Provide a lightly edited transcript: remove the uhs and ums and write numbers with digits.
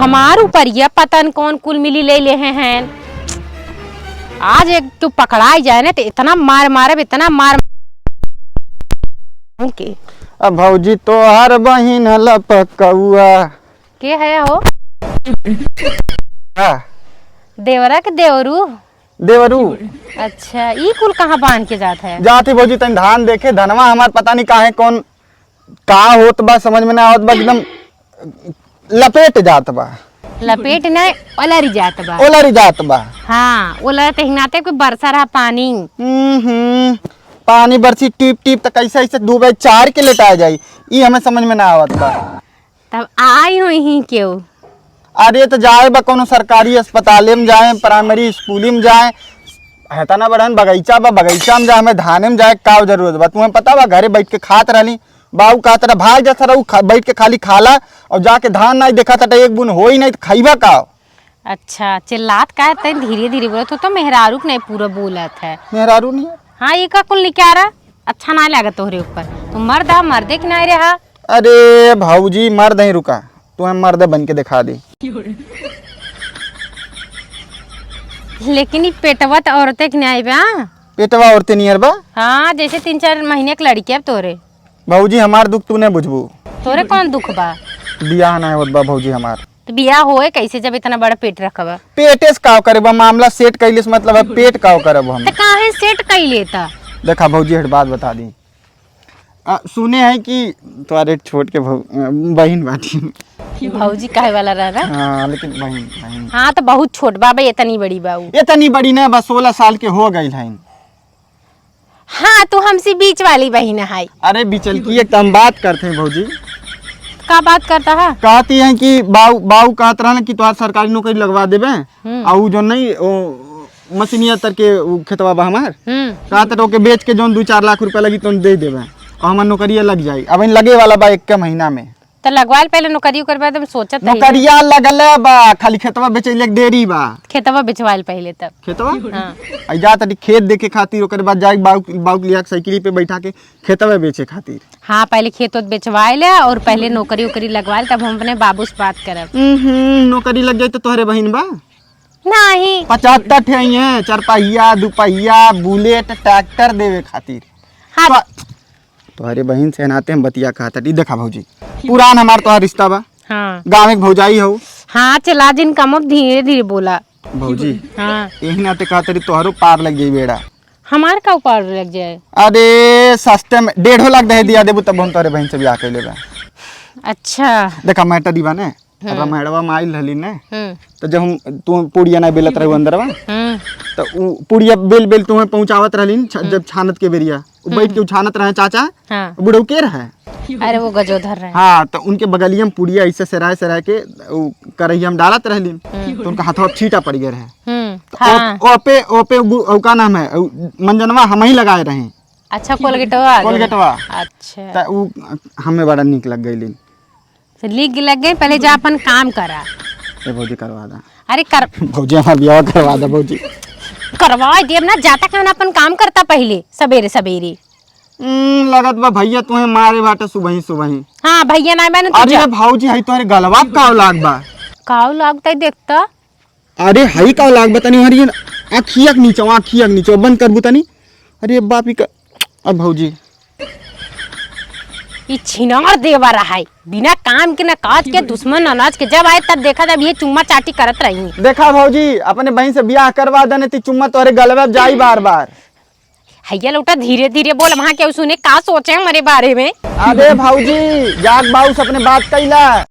हमार ऊपर ये पतन कौन कुल मिली ले ले हैं। आज एक तो पकड़ाई जाए ना तो इतना मार मारे इतना मार के। अब भौजी तो हर बहिन लपकौआ के है हो हाँ। देवरा के देवरू देवरू अच्छा ई कुल कहाँ बांध के जात है। जाती भौजी तन धान देखे धनवा हमार पता नहीं काहे कौन का होत बा समझ में ना आवत बा एकदम लपेट जात बा। लपेट न ओलरी जात बा ओलरी जात बा। हाँ ओलर तेहनाते कोई बरसा रहा पानी पानी बरसी टीप टीप तो कैसे ऐसे डूबे 4 के लेटा जाई ई हमें समझ में ना आवत बा। तब आई हुई ही क्यों। अरे तो जाए बा कोनो सरकारी अस्पताल में जाए प्राइमरी स्कूल में जाए हेता ना बड़न बगीचा बा बगीचा में जाए हमें धाने में जाए का जरूरत बा। तुम्हें पता बा घरे बैठ के खात रहली बाऊ का तरह भाग जा रहा बैठ के खाली खाला और जाके धान नहीं देखा था एक बुन हो ही नहीं तो खाइबा का। अच्छा चिल्लात का है धीरे धीरे बोलत हो तो मेहरारू नहीं पूरा बोलत है। मेहरारू नहीं है हाँ ये का कुल निकारा अच्छा ना लगा तोहरे ऊपर तुम मर्द आ मर्दे के नहीं रहा। अरे भाऊजी मर्द नहीं रुका तुम्हें मर्द बन के दिखा दी। लेकिन ये पेटवत औरतें के नहीं बा। पेटवा औरतें नियर बा। हाँ जैसे 3-4 महीने की लड़की अब तोरे भाऊजी हमार दुख तू नहीं बुझबू। तोरे कौन दुख बा। बियाह नहीं होत बा भाऊजी हमार। तो बियाह होए कैसे जब इतना बड़ा पेट रखबा। पेटे से काव करे बा मामला सेट कैलिस मतलब है पेट काव करब हम। तो काहे सेट कई लेता। देखा भाऊजी हट बात बता दी सुने हैं कि तुम्हारे छोट के बहन बाटी भौजी कहे वाला रहा। हाँ लेकिन बहन बहन हाँ तो बहुत छोट बाबा इतनी बड़ी बाबू इतनी बड़ी ना बस 16 साल के हो गई है। हाँ तो हमसे बीच वाली बहन है। अरे बिचल की एक हम बात करते हैं भाऊजी। का बात करता है। कहती हैं कि बाऊ कहत रहा कि तुम्हार सरकारी नौकरी लगवा देबे और जो नहीं मशीनिया तर के खेतवा बा हमार कहते रहो के बेच के जो 2-4 लाख रुपया लगी तो दे देबे और हमार नौकरिया लग जाई। अब लगे वाला बा 1 महीना में तो लगवाल पहले नौकरी करवा तो सोचत नौकरिया लगल बा खाली खेतवा बेचे देरी बा। खेतवा बेचवाल पहले तब खेतवा हाँ। जा तनी खेत देखे खातिर ओकर बाद जाके बाऊ लिया साइकिल पे बैठा के खेतवा बेचे खातिर। हाँ पहले खेत बेचवाल और पहले नौकरी उकरी लगवाल तब हम अपने बाबू से बात करब। नौकरी लग जाए तो तोहरे बहन बा नहीं 75 ठे हैं 4 पहिया 2 पहिया बुलेट ट्रैक्टर देवे खातिर। हाँ तोहरे बहन से नाते हम बतिया खाता देखा भौजी पुरान हमार तोहर रिश्ता बा। हाँ गाँव में भौजाई हो। हाँ चला जिन कम अब धीरे धीरे बोला भौजी हाँ यही नाते कहते तोहरो पार लग जाई बेड़ा। हमार का ऊपर लग जाए। अरे सस्ते में 1.5 लाख दे दिया देबू तब हम तोहरे बहन से ब्याह कर लेबा। अच्छा देखा मैटर दीवा ने रमेड़वा में आइल रहली ने तो जब हम तू पुड़िया ना बेलत रहू अंदरवा तो पुड़िया बेल बेल तुम्हें पहुंचावत रहली जब छानत के बेरिया बैठ के छानत रहे चाचा हाँ। बुढ़ऊ के रहे। अरे वो गजोधर रहे। हाँ तो उनके बगलिया में पुड़िया ऐसे सराय के करैया में डालत रहली तो उनका हाथवा छीटा पड़ गया रहे। ओपे ओपे का नाम है मंजनवा हम ही लगाए रहे। अच्छा कोलगेटवा अच्छा हमें बड़ा निक लग गई लीक लग गई पहले जा अपन काम करा। भौजी करवा दा। अरे कर भौजी हमार ब्याह करवा दा भौजी करवा देब ना जाता कहना अपन काम करता पहले सवेरे सवेरे। लगत बा भैया तुम्हें मारे बाटे सुबह सुबह। हाँ भैया ना मैंने अरे भौजी हई तोरे गलवा काव लाग बा काव लागता देखता। अरे हई काव लाग बा तनी हरी आँखिया के नीचे बंद करबू तनी। अरे बापी का अब भौजी ये छिनार देवा रहा है बिना काम के ना काज के दुश्मन अनाज के जब आए तब देखा जब ये चुम्मा चाटी करत रही। देखा भौजी अपने बहन से ब्याह करवा देने ती चुम्मा तोरे गलवा जाई बार बार। हैया लौटा धीरे धीरे बोल वहाँ के सुने का सोचे हमारे बारे में। अरे भौजी जाग बाऊ से अपने बात कैला।